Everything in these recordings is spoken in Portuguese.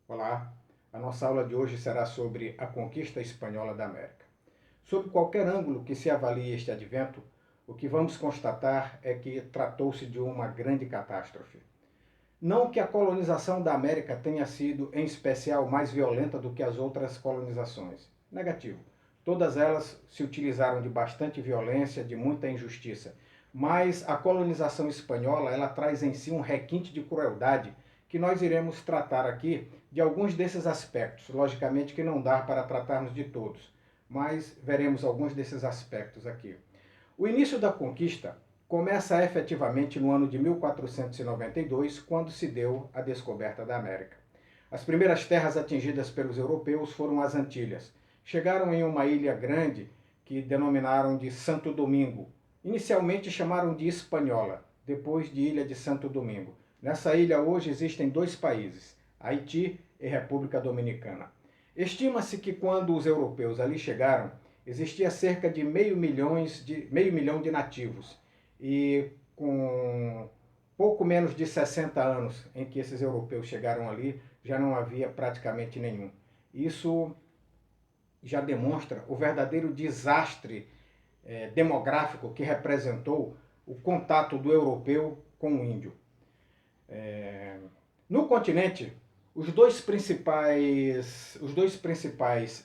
Olá, a nossa aula de hoje será sobre a conquista espanhola da América. Sob qualquer ângulo que se avalie este advento, o que vamos constatar é que tratou-se de uma grande catástrofe. Não que a colonização da América tenha sido, em especial, mais violenta do que as outras colonizações. Negativo. Todas elas se utilizaram de bastante violência, de muita injustiça. Mas a colonização espanhola, ela traz em si um requinte de crueldade que nós iremos tratar aqui de alguns desses aspectos. Logicamente que não dá para tratarmos de todos, mas veremos alguns desses aspectos aqui. O início da conquista começa efetivamente no ano de 1492, quando se deu a descoberta da América. As primeiras terras atingidas pelos europeus foram as Antilhas. Chegaram em uma ilha grande que denominaram de Santo Domingo. Inicialmente chamaram de Hispaniola, depois de Ilha de Santo Domingo. Nessa ilha hoje existem dois países, Haiti e República Dominicana. Estima-se que quando os europeus ali chegaram, existia cerca de meio milhão de nativos. E com pouco menos de 60 anos em que esses europeus chegaram ali, já não havia praticamente nenhum. Isso já demonstra o verdadeiro desastre demográfico que representou o contato do europeu com o índio. No continente, os dois principais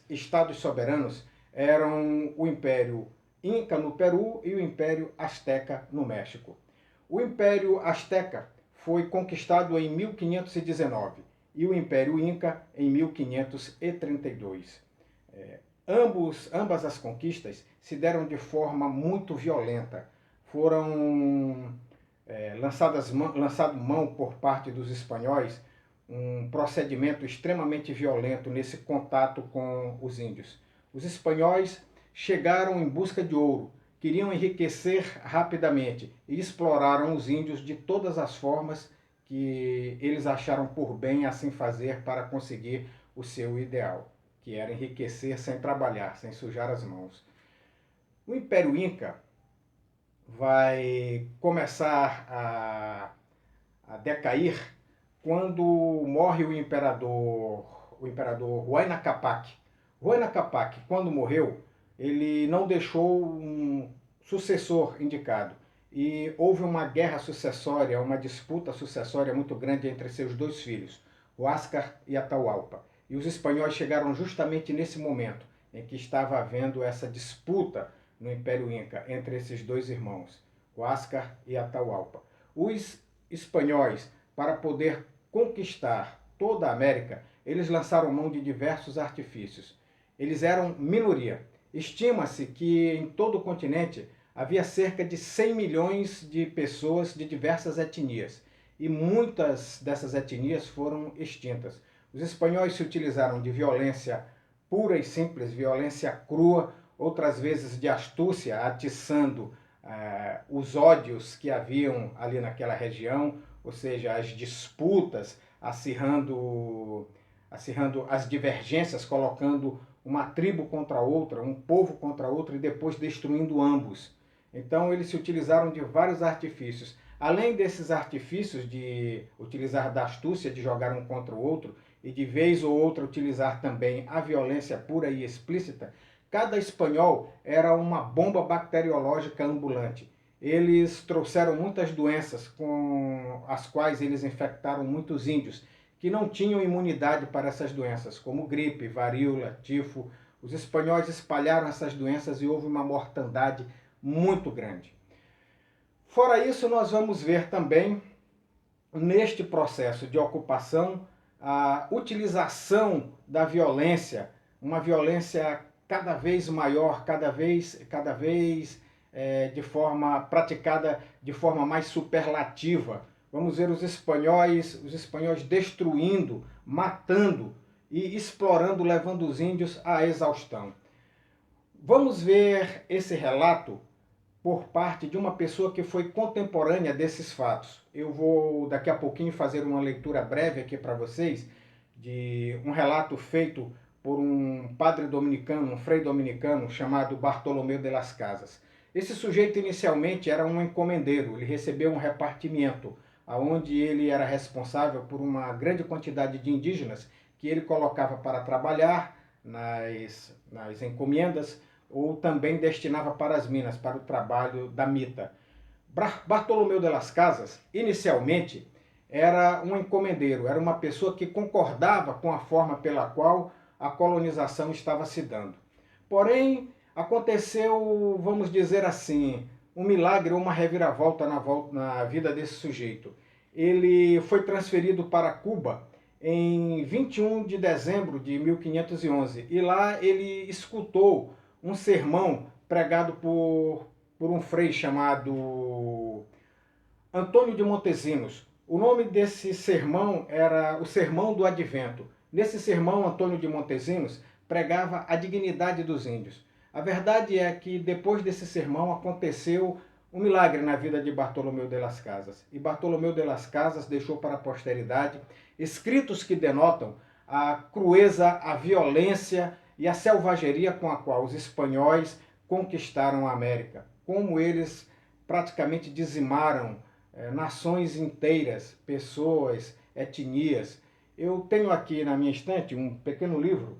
estados soberanos eram o Império Inca no Peru e o Império Azteca no México. O Império Azteca foi conquistado em 1519 e o Império Inca em 1532. Ambas as conquistas se deram de forma muito violenta. Foram lançado mão por parte dos espanhóis um procedimento extremamente violento nesse contato com os índios. Os espanhóis chegaram em busca de ouro, queriam enriquecer rapidamente e exploraram os índios de todas as formas que eles acharam por bem assim fazer para conseguir o seu ideal, que era enriquecer sem trabalhar, sem sujar as mãos. O Império Inca vai começar a decair quando morre o imperador Huayna Capac. Huayna Capac, quando morreu, ele não deixou um sucessor indicado. E houve uma guerra sucessória, uma disputa sucessória muito grande entre seus dois filhos, Huáscar e Atahualpa. E os espanhóis chegaram justamente nesse momento em que estava havendo essa disputa no Império Inca entre esses dois irmãos, Huáscar e Atahualpa. Os espanhóis, para poder conquistar toda a América, eles lançaram mão de diversos artifícios. Eles eram minoria. Estima-se que em todo o continente havia cerca de 100 milhões de pessoas de diversas etnias, e muitas dessas etnias foram extintas. Os espanhóis se utilizaram de violência pura e simples, violência crua, outras vezes de astúcia, atiçando os ódios que haviam ali naquela região, ou seja, as disputas, acirrando as divergências, colocando uma tribo contra outra, um povo contra outro e depois destruindo ambos. Então eles se utilizaram de vários artifícios. Além desses artifícios de utilizar da astúcia, de jogar um contra o outro, e de vez ou outra utilizar também a violência pura e explícita, cada espanhol era uma bomba bacteriológica ambulante. Eles trouxeram muitas doenças com as quais eles infectaram muitos índios, que não tinham imunidade para essas doenças, como gripe, varíola, tifo. Os espanhóis espalharam essas doenças e houve uma mortandade muito grande. Fora isso, nós vamos ver também, neste processo de ocupação, a utilização da violência, uma violência cada vez maior, cada vez de forma praticada de forma mais superlativa. Vamos ver os espanhóis destruindo, matando e explorando, levando os índios à exaustão. Vamos ver esse relato por parte de uma pessoa que foi contemporânea desses fatos. Eu vou daqui a pouquinho fazer uma leitura breve aqui para vocês de um relato feito por um padre dominicano, um frei dominicano chamado Bartolomeu de las Casas. Esse sujeito inicialmente era um encomendeiro, ele recebeu um repartimento, onde ele era responsável por uma grande quantidade de indígenas que ele colocava para trabalhar nas encomendas ou também destinava para as minas, para o trabalho da mita. Bartolomeu de las Casas, inicialmente, era um encomendeiro, era uma pessoa que concordava com a forma pela qual a colonização estava se dando. Porém, aconteceu, vamos dizer assim, um milagre ou uma reviravolta na vida desse sujeito. Ele foi transferido para Cuba em 21 de dezembro de 1511 e lá ele escutou um sermão pregado por um frei chamado Antônio de Montesinos. O nome desse sermão era o Sermão do Advento. Nesse sermão, Antônio de Montesinos pregava a dignidade dos índios. A verdade é que depois desse sermão aconteceu um milagre na vida de Bartolomeu de las Casas. E Bartolomeu de las Casas deixou para a posteridade escritos que denotam a crueza, a violência e a selvageria com a qual os espanhóis conquistaram a América. Como eles praticamente dizimaram nações inteiras, pessoas, etnias. Eu tenho aqui na minha estante um pequeno livro.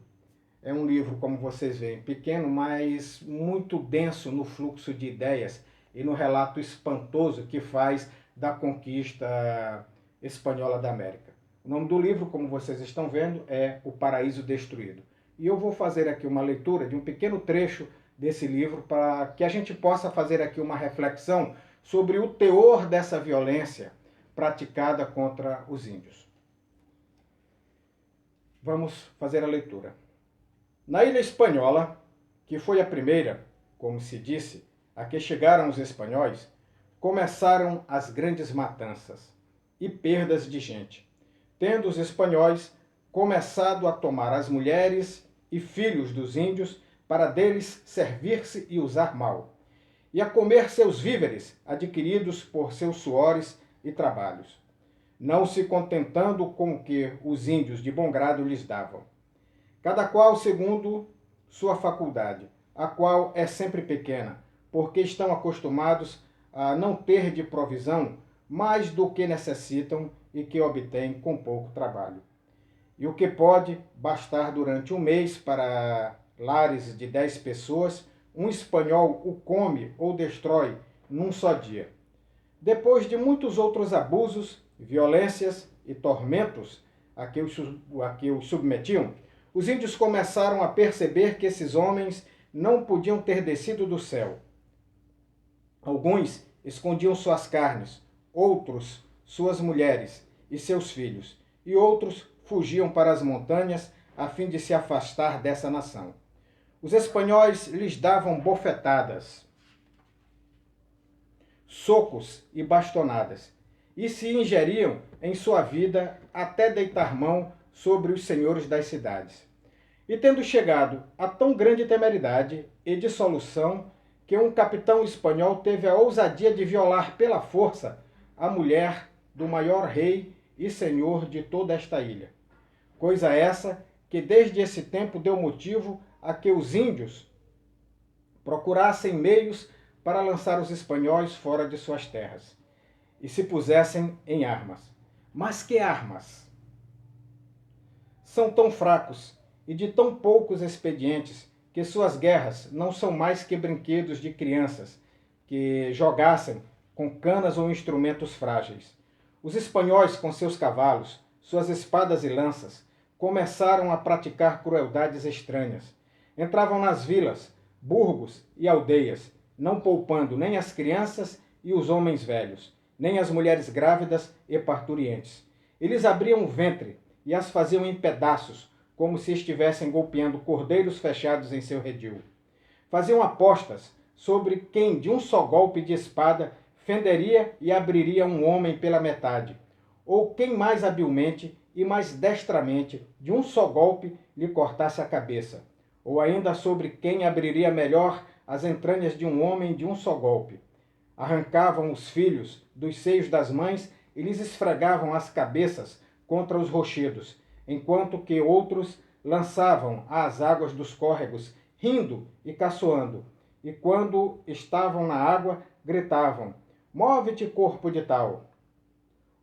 É um livro, como vocês veem, pequeno, mas muito denso no fluxo de ideias e no relato espantoso que faz da conquista espanhola da América. O nome do livro, como vocês estão vendo, é O Paraíso Destruído. E eu vou fazer aqui uma leitura de um pequeno trecho desse livro para que a gente possa fazer aqui uma reflexão sobre o teor dessa violência praticada contra os índios. Vamos fazer a leitura. Na ilha espanhola, que foi a primeira, como se disse, a que chegaram os espanhóis, começaram as grandes matanças e perdas de gente, tendo os espanhóis começado a tomar as mulheres e filhos dos índios para deles servir-se e usar mal, e a comer seus víveres adquiridos por seus suores e trabalhos, não se contentando com o que os índios de bom grado lhes davam, cada qual segundo sua faculdade, a qual é sempre pequena, porque estão acostumados a não ter de provisão mais do que necessitam e que obtêm com pouco trabalho. E o que pode bastar durante um mês para lares de 10 pessoas, um espanhol o come ou destrói num só dia. Depois de muitos outros abusos, violências e tormentos a que os submetiam, os índios começaram a perceber que esses homens não podiam ter descido do céu. Alguns escondiam suas carnes, outros suas mulheres e seus filhos, e outros fugiam para as montanhas a fim de se afastar dessa nação. Os espanhóis lhes davam bofetadas, socos e bastonadas, e se ingeriam em sua vida até deitar mão sobre os senhores das cidades. E tendo chegado a tão grande temeridade e dissolução, que um capitão espanhol teve a ousadia de violar pela força a mulher do maior rei e senhor de toda esta ilha. Coisa essa que desde esse tempo deu motivo a que os índios procurassem meios para lançar os espanhóis fora de suas terras e se pusessem em armas. Mas que armas? São tão fracos e de tão poucos expedientes que suas guerras não são mais que brinquedos de crianças que jogassem com canas ou instrumentos frágeis. Os espanhóis, com seus cavalos, suas espadas e lanças, começaram a praticar crueldades estranhas. Entravam nas vilas, burgos e aldeias, não poupando nem as crianças e os homens velhos, nem as mulheres grávidas e parturientes. Eles abriam o ventre e as faziam em pedaços, como se estivessem golpeando cordeiros fechados em seu redil. Faziam apostas sobre quem, de um só golpe de espada, fenderia e abriria um homem pela metade, ou quem mais habilmente e mais destramente, de um só golpe, lhe cortasse a cabeça, ou ainda sobre quem abriria melhor as entranhas de um homem de um só golpe. Arrancavam os filhos dos seios das mães e lhes esfregavam as cabeças contra os rochedos, enquanto que outros lançavam às águas dos córregos, rindo e caçoando, e quando estavam na água, gritavam: "Move-te, corpo de tal!"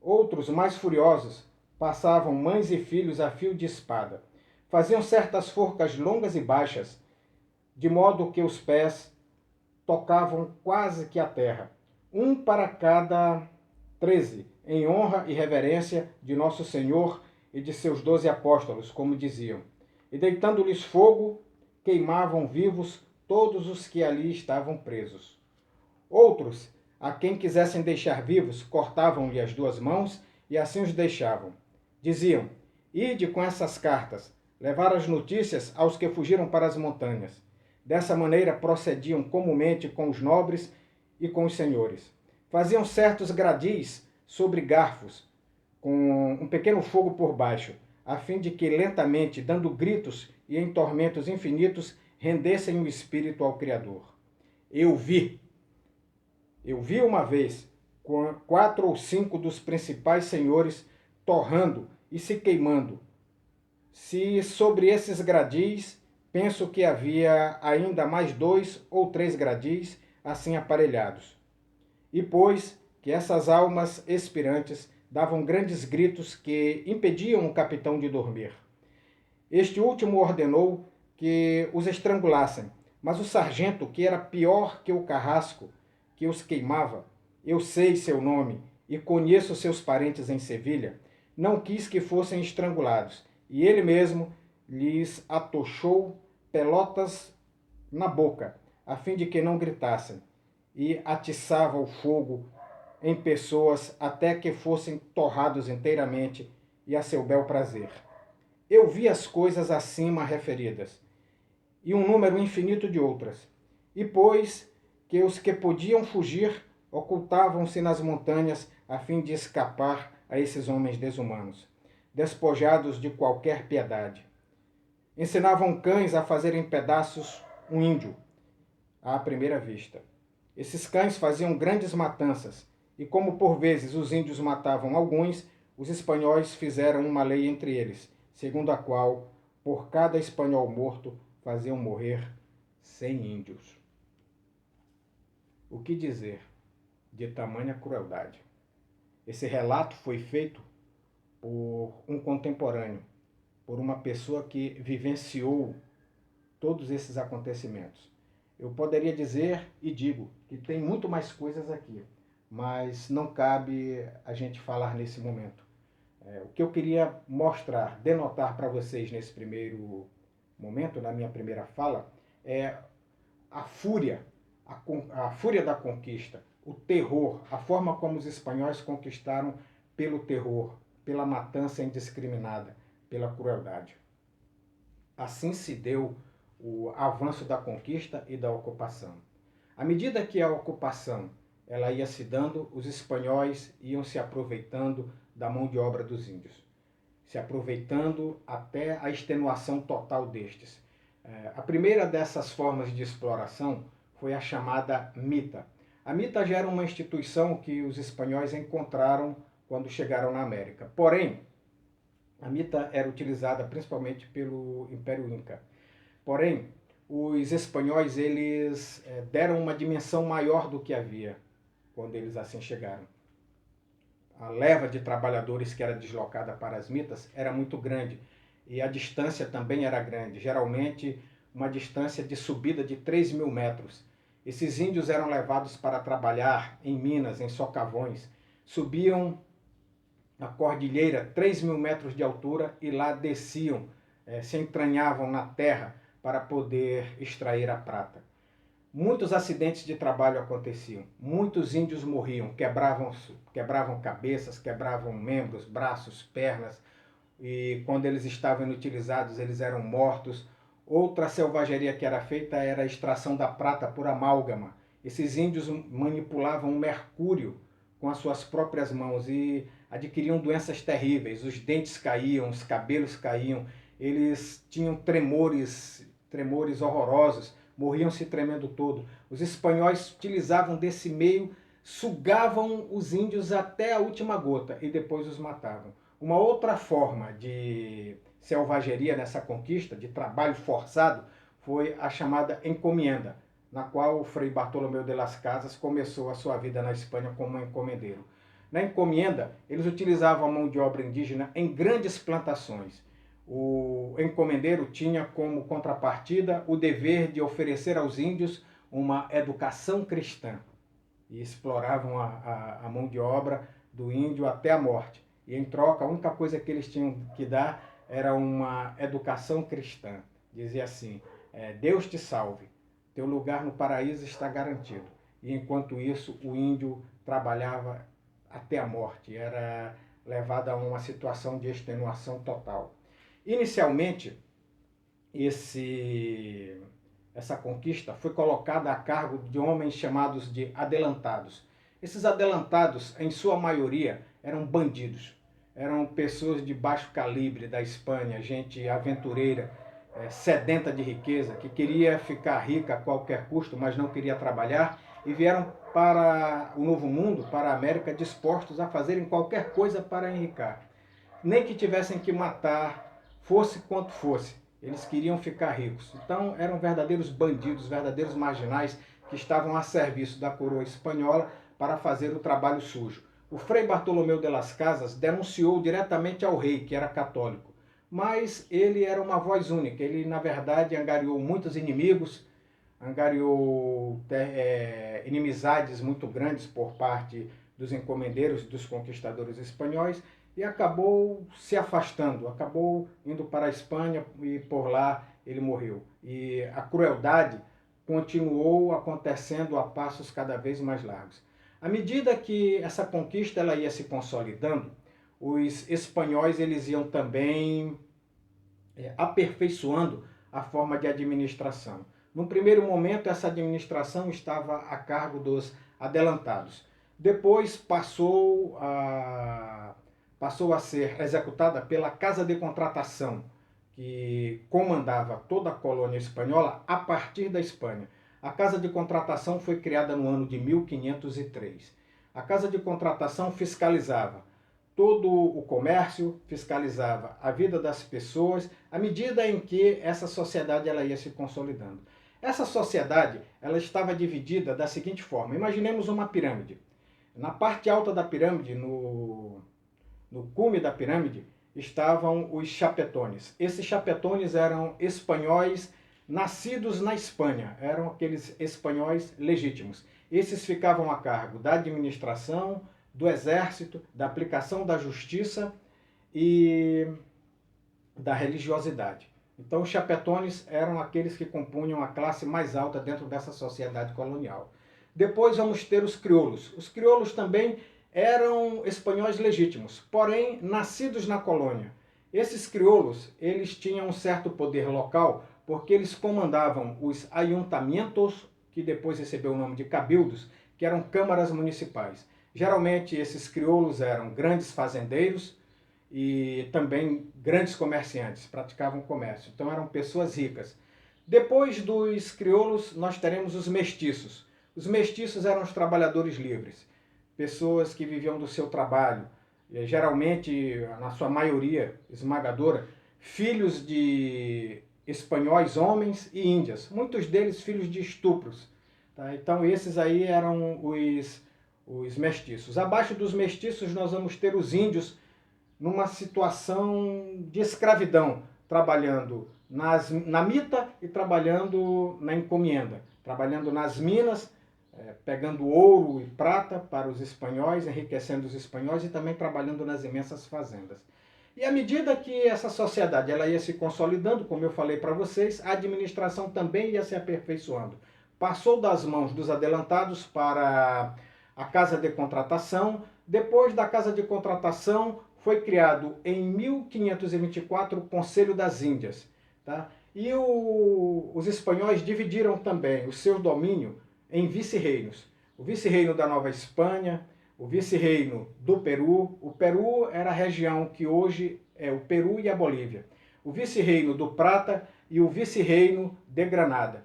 Outros, mais furiosos, passavam mães e filhos a fio de espada. Faziam certas forcas longas e baixas, de modo que os pés tocavam quase que a terra, um para cada 13, em honra e reverência de nosso Senhor e de seus 12 apóstolos, como diziam. E deitando-lhes fogo, queimavam vivos todos os que ali estavam presos. Outros, a quem quisessem deixar vivos, cortavam-lhe as 2 mãos e assim os deixavam. Diziam: ide com essas cartas, levar as notícias aos que fugiram para as montanhas. Dessa maneira procediam comumente com os nobres e com os senhores. Faziam certos gradis sobre garfos, com um pequeno fogo por baixo, a fim de que lentamente, dando gritos e em tormentos infinitos, rendessem o espírito ao Criador. Eu vi uma vez 4 ou 5 dos principais senhores torrando e se queimando. Se sobre esses gradis, penso que havia ainda mais 2 ou 3 gradis assim aparelhados. E pois que essas almas expirantes davam grandes gritos que impediam o capitão de dormir. Este último ordenou que os estrangulassem, mas o sargento, que era pior que o carrasco que os queimava, eu sei seu nome e conheço seus parentes em Sevilha, não quis que fossem estrangulados, e ele mesmo lhes atochou pelotas na boca, a fim de que não gritassem, e atiçava o fogo em pessoas até que fossem torrados inteiramente e a seu bel prazer. Eu vi as coisas acima referidas, e um número infinito de outras, e pois que os que podiam fugir ocultavam-se nas montanhas a fim de escapar a esses homens desumanos, despojados de qualquer piedade. Ensinavam cães a fazerem pedaços um índio, à primeira vista. Esses cães faziam grandes matanças, e como por vezes os índios matavam alguns, os espanhóis fizeram uma lei entre eles, segundo a qual, por cada espanhol morto, faziam morrer 100 índios. O que dizer de tamanha crueldade? Esse relato foi feito por um contemporâneo, por uma pessoa que vivenciou todos esses acontecimentos. Eu poderia dizer e digo que tem muito mais coisas aqui, mas não cabe a gente falar nesse momento. O que eu queria mostrar, denotar para vocês nesse primeiro momento, na minha primeira fala, é a fúria da conquista, o terror, a forma como os espanhóis conquistaram pelo terror, pela matança indiscriminada, pela crueldade. Assim se deu o avanço da conquista e da ocupação. À medida que a ocupação ela ia se dando, os espanhóis iam se aproveitando da mão de obra dos índios, se aproveitando até a extenuação total destes. A primeira dessas formas de exploração foi a chamada mita. A mita já era uma instituição que os espanhóis encontraram quando chegaram na América. Porém, a mita era utilizada principalmente pelo Império Inca. Porém, os espanhóis eles deram uma dimensão maior do que havia quando eles assim chegaram. A leva de trabalhadores que era deslocada para as mitas era muito grande e a distância também era grande, geralmente uma distância de subida de 3.000 metros. Esses índios eram levados para trabalhar em minas, em socavões, subiam a cordilheira 3.000 metros de altura e lá desciam, se entranhavam na terra para poder extrair a prata. Muitos acidentes de trabalho aconteciam, muitos índios morriam, quebravam cabeças, quebravam membros, braços, pernas, e quando eles estavam inutilizados eles eram mortos. Outra selvageria que era feita era a extração da prata por amálgama. Esses índios manipulavam o mercúrio com as suas próprias mãos e adquiriam doenças terríveis. Os dentes caíam, os cabelos caíam, eles tinham tremores horrorosos, morriam se tremendo todo. Os espanhóis utilizavam desse meio, sugavam os índios até a última gota e depois os matavam. Uma outra forma de selvageria nessa conquista, de trabalho forçado, foi a chamada encomienda, na qual o Frei Bartolomeu de las Casas começou a sua vida na Espanha como encomendeiro. Na encomenda, eles utilizavam a mão de obra indígena em grandes plantações. O encomendeiro tinha como contrapartida o dever de oferecer aos índios uma educação cristã e exploravam a mão de obra do índio até a morte. E em troca, a única coisa que eles tinham que dar era uma educação cristã. Dizia assim, Deus te salve, teu lugar no paraíso está garantido. E enquanto isso, o índio trabalhava até a morte, era levado a uma situação de extenuação total. Inicialmente, essa conquista foi colocada a cargo de homens chamados de adelantados. Esses adelantados, em sua maioria, eram bandidos. Eram pessoas de baixo calibre da Espanha, gente aventureira, sedenta de riqueza, que queria ficar rica a qualquer custo, mas não queria trabalhar, e vieram para o Novo Mundo, para a América, dispostos a fazerem qualquer coisa para enricar. Nem que tivessem que matar, fosse quanto fosse. Eles queriam ficar ricos. Então eram verdadeiros bandidos, verdadeiros marginais que estavam a serviço da coroa espanhola para fazer o trabalho sujo. O Frei Bartolomeu de las Casas denunciou diretamente ao rei, que era católico. Mas ele era uma voz única. Ele, na verdade, angariou muitos inimigos, angariou inimizades muito grandes por parte dos encomendeiros, dos conquistadores espanhóis, e acabou se afastando, acabou indo para a Espanha e por lá ele morreu. E a crueldade continuou acontecendo a passos cada vez mais largos. À medida que essa conquista ela ia se consolidando, os espanhóis eles iam também aperfeiçoando a forma de administração. No primeiro momento, essa administração estava a cargo dos adelantados. Depois passou a ser executada pela Casa de Contratação, que comandava toda a colônia espanhola a partir da Espanha. A Casa de Contratação foi criada no ano de 1503. A Casa de Contratação fiscalizava todo o comércio, fiscalizava a vida das pessoas, à medida em que essa sociedade ela ia se consolidando. Essa sociedade ela estava dividida da seguinte forma. Imaginemos uma pirâmide. Na parte alta da pirâmide, no cume da pirâmide, estavam os chapetones. Esses chapetones eram espanhóis nascidos na Espanha, eram aqueles espanhóis legítimos. Esses ficavam a cargo da administração, do exército, da aplicação da justiça e da religiosidade. Então os chapetones eram aqueles que compunham a classe mais alta dentro dessa sociedade colonial. Depois vamos ter os crioulos. Os crioulos também eram espanhóis legítimos, porém nascidos na colônia. Esses crioulos, eles tinham um certo poder local, porque eles comandavam os ayuntamientos, que depois recebeu o nome de cabildos, que eram câmaras municipais. Geralmente esses crioulos eram grandes fazendeiros e também grandes comerciantes, praticavam comércio. Então eram pessoas ricas. Depois dos crioulos, nós teremos os mestiços. Os mestiços eram os trabalhadores livres, pessoas que viviam do seu trabalho, geralmente, na sua maioria esmagadora, filhos de espanhóis, homens e índias, muitos deles filhos de estupros. Tá? Então esses aí eram os mestiços. Abaixo dos mestiços nós vamos ter os índios numa situação de escravidão, trabalhando na mita e trabalhando na encomenda, trabalhando nas minas, pegando ouro e prata para os espanhóis, enriquecendo os espanhóis e também trabalhando nas imensas fazendas. E à medida que essa sociedade ela ia se consolidando, como eu falei para vocês, a administração também ia se aperfeiçoando. Passou das mãos dos adelantados para a Casa de Contratação. Depois da Casa de Contratação, foi criado em 1524 o Conselho das Índias. Tá? E os espanhóis dividiram também o seu domínio em vice-reinos. O vice-reino da Nova Espanha, o vice-reino do Peru. O Peru era a região que hoje é o Peru e a Bolívia. O vice-reino do Prata e o vice-reino de Granada.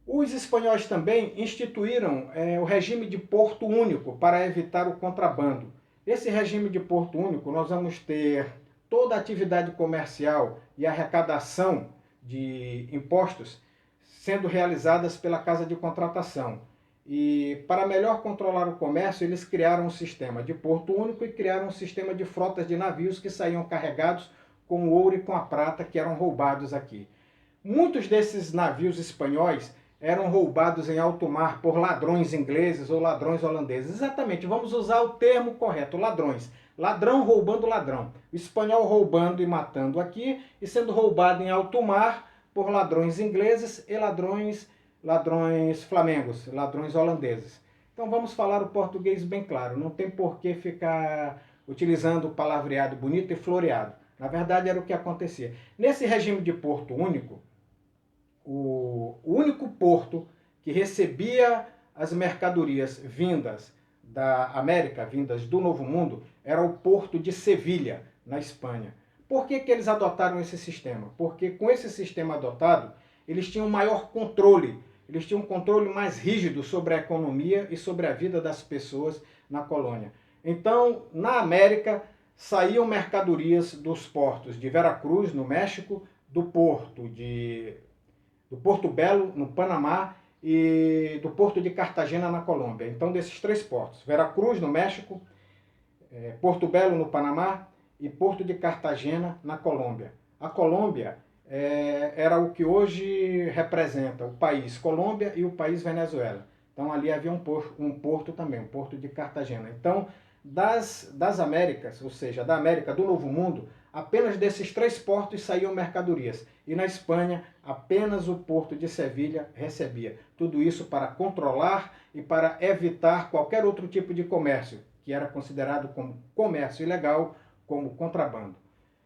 Os espanhóis também instituíram o regime de Porto Único para evitar o contrabando. Esse regime de Porto Único, nós vamos ter toda a atividade comercial e arrecadação de impostos sendo realizadas pela Casa de Contratação. E para melhor controlar o comércio, eles criaram um sistema de porto único e criaram um sistema de frotas de navios que saíam carregados com o ouro e com a prata que eram roubados aqui. Muitos desses navios espanhóis eram roubados em alto mar por ladrões ingleses ou ladrões holandeses. Exatamente, vamos usar o termo correto, ladrões. Ladrão roubando ladrão. O espanhol roubando e matando aqui e sendo roubado em alto mar por ladrões ingleses e ladrões flamengos, ladrões holandeses. Então vamos falar o português bem claro, não tem por que ficar utilizando o palavreado bonito e floreado. Na verdade era o que acontecia. Nesse regime de porto único, o único porto que recebia as mercadorias vindas da América, vindas do Novo Mundo, era o porto de Sevilha, na Espanha. Por que eles adotaram esse sistema? Porque com esse sistema adotado, eles tinham maior controle, eles tinham um controle mais rígido sobre a economia e sobre a vida das pessoas na colônia. Então, na América, saíam mercadorias dos portos de Veracruz, no México, do Porto Belo, no Panamá, e do Porto de Cartagena, na Colômbia. Então, desses três portos, Veracruz, no México, Porto Belo, no Panamá, e Porto de Cartagena, na Colômbia. A Colômbia era o que hoje representa o país Colômbia e o país Venezuela. Então, ali havia um porto também, um Porto de Cartagena. Então, das Américas, ou seja, da América do Novo Mundo, apenas desses três portos saíam mercadorias. E na Espanha, apenas o porto de Sevilha recebia. Tudo isso para controlar e para evitar qualquer outro tipo de comércio, que era considerado como comércio ilegal, como contrabando.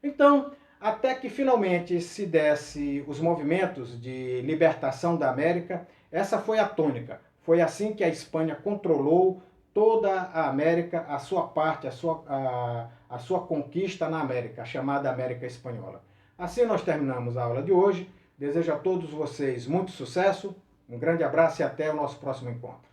Então, até que finalmente se desse os movimentos de libertação da América, essa foi a tônica. Foi assim que a Espanha controlou toda a América, a sua parte, a sua conquista na América, a chamada América Espanhola. Assim nós terminamos a aula de hoje. Desejo a todos vocês muito sucesso, um grande abraço e até o nosso próximo encontro.